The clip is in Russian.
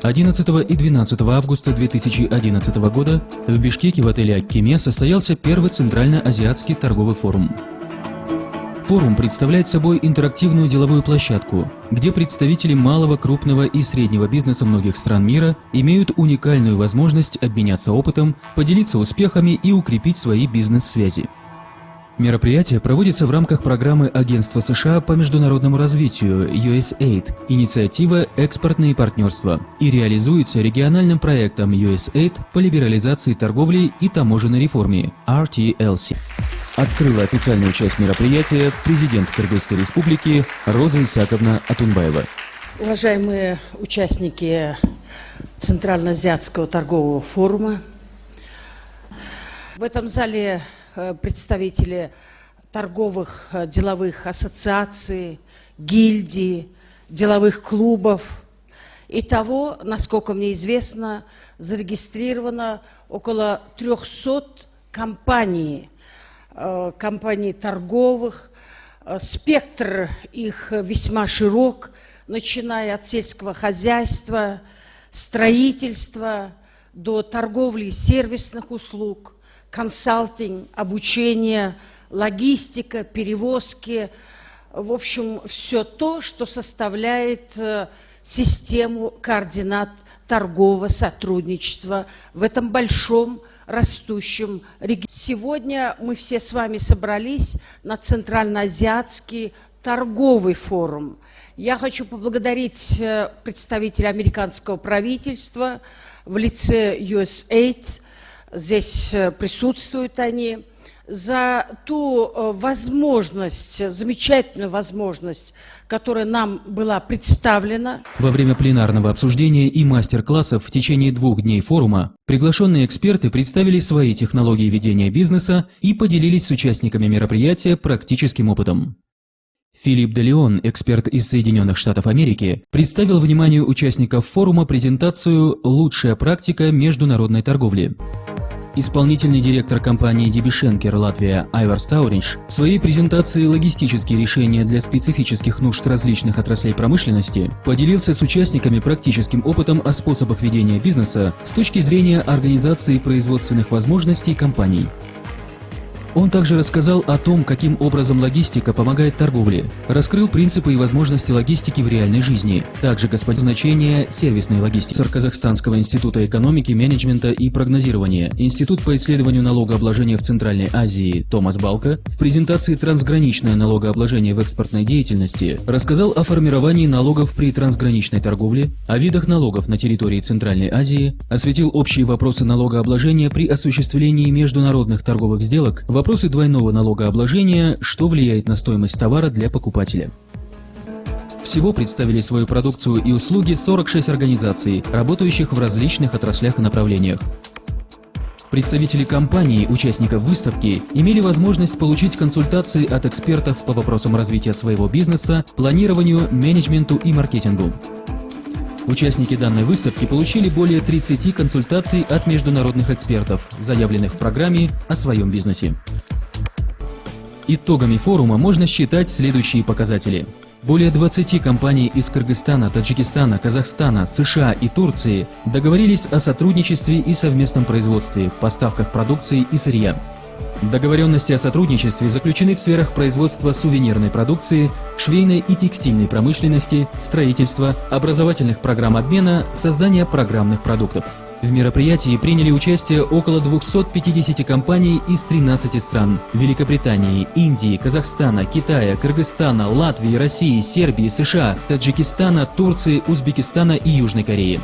11 и 12 августа 2011 года в Бишкеке в отеле «Аккиме» состоялся первый Центральноазиатский торговый форум. Форум представляет собой интерактивную деловую площадку, где представители малого, крупного и среднего бизнеса многих стран мира имеют уникальную возможность обменяться опытом, поделиться успехами и укрепить свои бизнес-связи. Мероприятие проводится в рамках программы Агентства США по международному развитию USAID, инициатива «Экспортные партнерства», и реализуется региональным проектом USAID по либерализации торговли и таможенной реформе RTLC. Открыла официальную часть мероприятия президент Кыргызской республики Роза Исаковна Атунбаева. Уважаемые участники Центральноазиатского торгового форума, в этом зале представители торговых деловых ассоциаций, гильдий, деловых клубов. Итого, насколько мне известно, зарегистрировано около 300 компаний торговых. Спектр их весьма широк, начиная от сельского хозяйства, строительства до торговли и сервисных услуг, консалтинг, обучение, логистика, перевозки. В общем, все то, что составляет систему координат торгового сотрудничества в этом большом растущем регионе. Сегодня мы все с вами собрались на Центральноазиатский торговый форум. Я хочу поблагодарить представителей американского правительства в лице USAID, здесь присутствуют они, за ту возможность, замечательную возможность, которая нам была представлена. Во время пленарного обсуждения и мастер-классов в течение 2 дней форума приглашенные эксперты представили свои технологии ведения бизнеса и поделились с участниками мероприятия практическим опытом. Филипп де Леон, эксперт из Соединенных Штатов Америки, представил вниманию участников форума презентацию «Лучшая практика международной торговли». Исполнительный директор компании DB Schenker Латвия Айварс Тауринш в своей презентации «Логистические решения для специфических нужд различных отраслей промышленности» поделился с участниками практическим опытом о способах ведения бизнеса с точки зрения организации производственных возможностей компаний. Он также рассказал о том, каким образом логистика помогает торговле, раскрыл принципы и возможности логистики в реальной жизни, также значение сервисной логистики. Казахстанского института экономики, менеджмента и прогнозирования, Институт по исследованию налогообложения в Центральной Азии Томас Балка в презентации «Трансграничное налогообложение в экспортной деятельности» рассказал о формировании налогов при трансграничной торговле, о видах налогов на территории Центральной Азии, осветил общие вопросы налогообложения при осуществлении международных торговых сделок, вопросы двойного налогообложения, что влияет на стоимость товара для покупателя. Всего представили свою продукцию и услуги 46 организаций, работающих в различных отраслях и направлениях. Представители компаний, участников выставки, имели возможность получить консультации от экспертов по вопросам развития своего бизнеса, планированию, менеджменту и маркетингу. Участники данной выставки получили более 30 консультаций от международных экспертов, заявленных в программе о своем бизнесе. Итогами форума можно считать следующие показатели. Более 20 компаний из Кыргызстана, Таджикистана, Казахстана, США и Турции договорились о сотрудничестве и совместном производстве, поставках продукции и сырья. Договоренности о сотрудничестве заключены в сферах производства сувенирной продукции, швейной и текстильной промышленности, строительства, образовательных программ обмена, создания программных продуктов. В мероприятии приняли участие около 250 компаний из 13 стран – Великобритании, Индии, Казахстана, Китая, Кыргызстана, Латвии, России, Сербии, США, Таджикистана, Турции, Узбекистана и Южной Кореи.